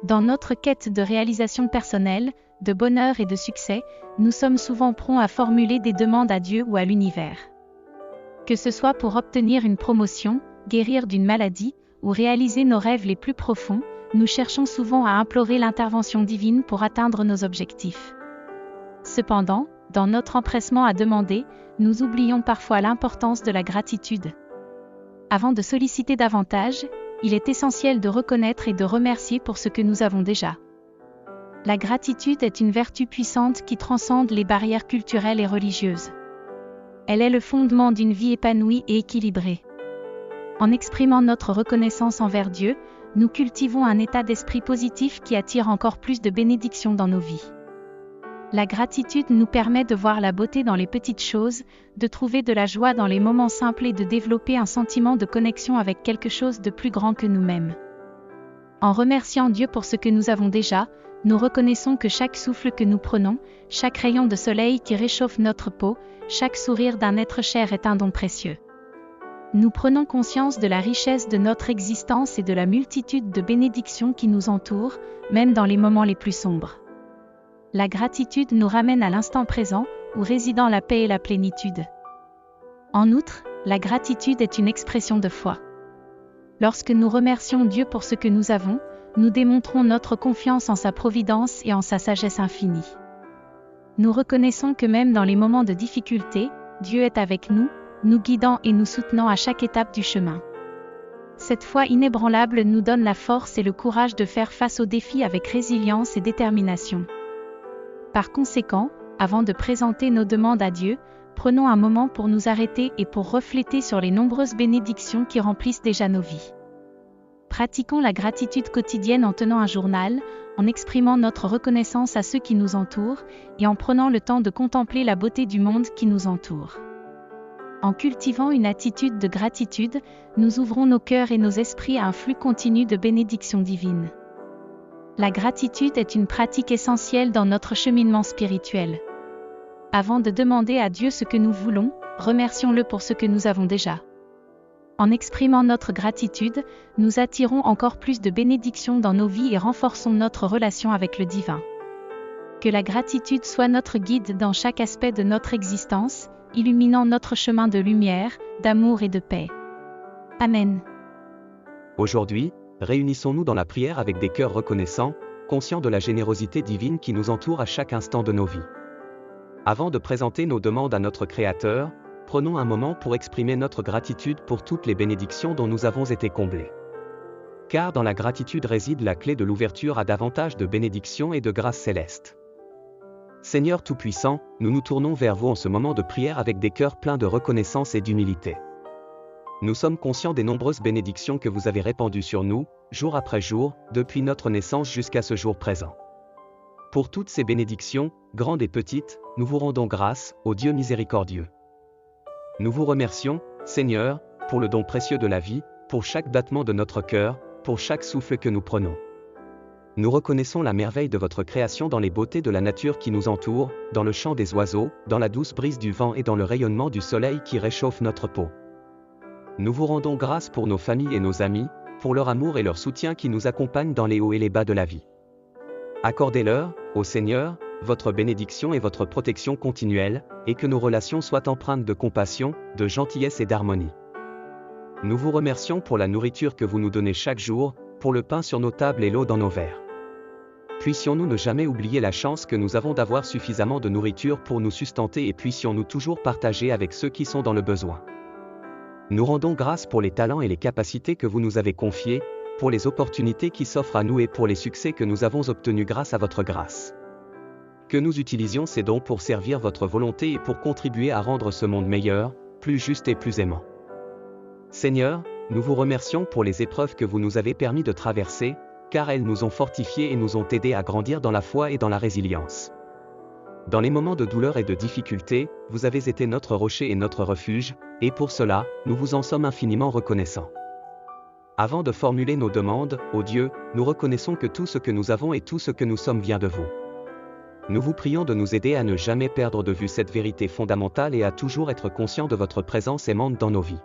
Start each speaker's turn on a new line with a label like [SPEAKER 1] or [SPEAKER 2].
[SPEAKER 1] Dans notre quête de réalisation personnelle, de bonheur et de succès, nous sommes souvent prompts à formuler des demandes à Dieu ou à l'univers. Que ce soit pour obtenir une promotion, guérir d'une maladie, ou réaliser nos rêves les plus profonds, nous cherchons souvent à implorer l'intervention divine pour atteindre nos objectifs. Cependant, dans notre empressement à demander, nous oublions parfois l'importance de la gratitude. Avant de solliciter davantage, il est essentiel de reconnaître et de remercier pour ce que nous avons déjà. La gratitude est une vertu puissante qui transcende les barrières culturelles et religieuses. Elle est le fondement d'une vie épanouie et équilibrée. En exprimant notre reconnaissance envers Dieu, nous cultivons un état d'esprit positif qui attire encore plus de bénédictions dans nos vies. La gratitude nous permet de voir la beauté dans les petites choses, de trouver de la joie dans les moments simples et de développer un sentiment de connexion avec quelque chose de plus grand que nous-mêmes. En remerciant Dieu pour ce que nous avons déjà, nous reconnaissons que chaque souffle que nous prenons, chaque rayon de soleil qui réchauffe notre peau, chaque sourire d'un être cher est un don précieux. Nous prenons conscience de la richesse de notre existence et de la multitude de bénédictions qui nous entourent, même dans les moments les plus sombres. La gratitude nous ramène à l'instant présent, où résident la paix et la plénitude. En outre, la gratitude est une expression de foi. Lorsque nous remercions Dieu pour ce que nous avons, nous démontrons notre confiance en sa providence et en sa sagesse infinie. Nous reconnaissons que même dans les moments de difficulté, Dieu est avec nous, nous guidant et nous soutenant à chaque étape du chemin. Cette foi inébranlable nous donne la force et le courage de faire face aux défis avec résilience et détermination. Par conséquent, avant de présenter nos demandes à Dieu, prenons un moment pour nous arrêter et pour refléter sur les nombreuses bénédictions qui remplissent déjà nos vies. Pratiquons la gratitude quotidienne en tenant un journal, en exprimant notre reconnaissance à ceux qui nous entourent, et en prenant le temps de contempler la beauté du monde qui nous entoure. En cultivant une attitude de gratitude, nous ouvrons nos cœurs et nos esprits à un flux continu de bénédictions divines. La gratitude est une pratique essentielle dans notre cheminement spirituel. Avant de demander à Dieu ce que nous voulons, remercions-le pour ce que nous avons déjà. En exprimant notre gratitude, nous attirons encore plus de bénédictions dans nos vies et renforçons notre relation avec le divin. Que la gratitude soit notre guide dans chaque aspect de notre existence, illuminant notre chemin de lumière, d'amour et de paix. Amen.
[SPEAKER 2] Aujourd'hui, réunissons-nous dans la prière avec des cœurs reconnaissants, conscients de la générosité divine qui nous entoure à chaque instant de nos vies. Avant de présenter nos demandes à notre Créateur, prenons un moment pour exprimer notre gratitude pour toutes les bénédictions dont nous avons été comblés. Car dans la gratitude réside la clé de l'ouverture à davantage de bénédictions et de grâces célestes. Seigneur Tout-Puissant, nous nous tournons vers vous en ce moment de prière avec des cœurs pleins de reconnaissance et d'humilité. Nous sommes conscients des nombreuses bénédictions que vous avez répandues sur nous, jour après jour, depuis notre naissance jusqu'à ce jour présent. Pour toutes ces bénédictions, grandes et petites, nous vous rendons grâce, ô Dieu miséricordieux. Nous vous remercions, Seigneur, pour le don précieux de la vie, pour chaque battement de notre cœur, pour chaque souffle que nous prenons. Nous reconnaissons la merveille de votre création dans les beautés de la nature qui nous entoure, dans le chant des oiseaux, dans la douce brise du vent et dans le rayonnement du soleil qui réchauffe notre peau. Nous vous rendons grâce pour nos familles et nos amis, pour leur amour et leur soutien qui nous accompagnent dans les hauts et les bas de la vie. Accordez-leur, ô Seigneur, votre bénédiction et votre protection continuelle, et que nos relations soient empreintes de compassion, de gentillesse et d'harmonie. Nous vous remercions pour la nourriture que vous nous donnez chaque jour, pour le pain sur nos tables et l'eau dans nos verres. Puissions-nous ne jamais oublier la chance que nous avons d'avoir suffisamment de nourriture pour nous sustenter et puissions-nous toujours partager avec ceux qui sont dans le besoin. Nous rendons grâce pour les talents et les capacités que vous nous avez confiés, pour les opportunités qui s'offrent à nous et pour les succès que nous avons obtenus grâce à votre grâce. Que nous utilisions ces dons pour servir votre volonté et pour contribuer à rendre ce monde meilleur, plus juste et plus aimant. Seigneur, nous vous remercions pour les épreuves que vous nous avez permis de traverser, car elles nous ont fortifiés et nous ont aidés à grandir dans la foi et dans la résilience. Dans les moments de douleur et de difficulté, vous avez été notre rocher et notre refuge, et pour cela, nous vous en sommes infiniment reconnaissants. Avant de formuler nos demandes, ô Dieu, nous reconnaissons que tout ce que nous avons et tout ce que nous sommes vient de vous. Nous vous prions de nous aider à ne jamais perdre de vue cette vérité fondamentale et à toujours être conscients de votre présence aimante dans nos vies.